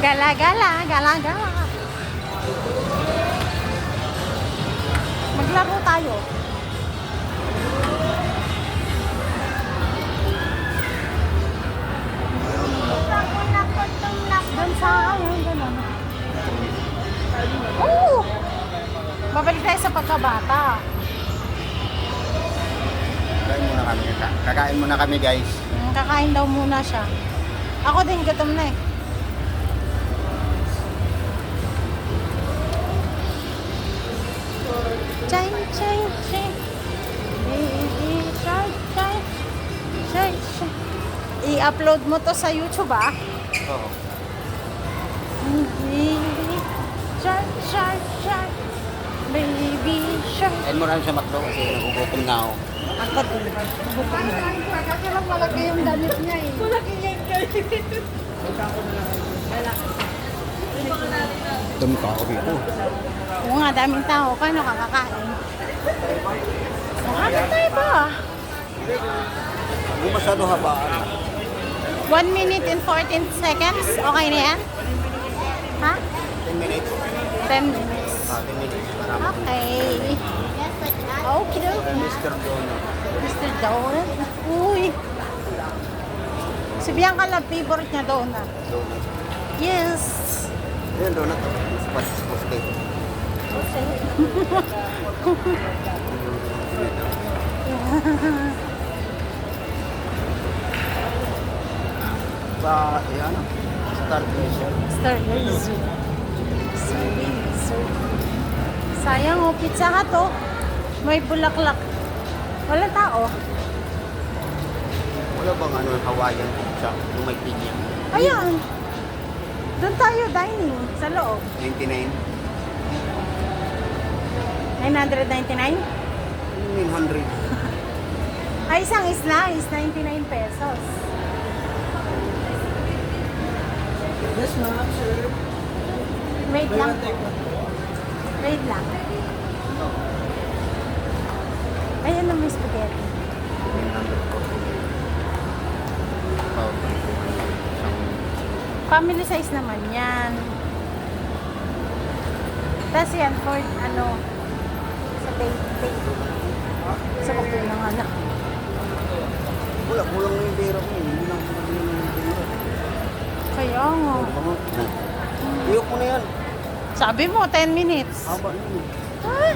Gala, gala, gala, gala. Maglaro tayo. Doon sa ayun, gano'n. Oh! Babalik tayo sa pagkabata. Kakain muna kami. Kakain muna kami, guys. Kakain daw muna siya. Ako din, gutom na eh. Chay, chay, chay. Baby shark, chay. Chay, chay. I-upload mo to sa YouTube ah. Oo. Baby shark, shark, shark. Baby shark. Kain muna kami sa McDo kasi nagugutom na ako. Ako din. Gutom na. Kasi lang malaki yung damit niya eh. Malaki yan kayo. Dami pa ako dito. Oo nga, daming tao. Paano ka kakain? Ano tayo ba? Hindi masyado habaan. 1 minute and 14 seconds. Okay na yan? Ha? 10 minutes. 10 minutes. 10 minutes. Marami. Okay. Okay, Mr. Donut. Mr. Donut. Uy. Si Bianca lang, favorite niya donut. Donut. Yes. Ayan, donut. Spot. Sa, ayan, Stargazer. Stargazer. Stargazer. Sayang oh, Pizza Hut oh. May bulaklak. Wala tao. Wala bang ano, Hawaiian pizza? Yung may pinya. Ayan. Doon tayo dining sa loob. 99. 999? 900. Ay, isang isla is 99 pesos. Yes ma'am, sir. Wait lang po. Wait lang. Ayan na may spaghetti. 900 po. Family size naman yan. Tapos yan for ano, sa take. Sa okay lang anak. Wala, kulang na yung pera ko. Hindi lang ko nabili ng pera. Kaya nga. Iyok mo na yan. Sabi mo, 10 minutes. Haba na yun. Ah,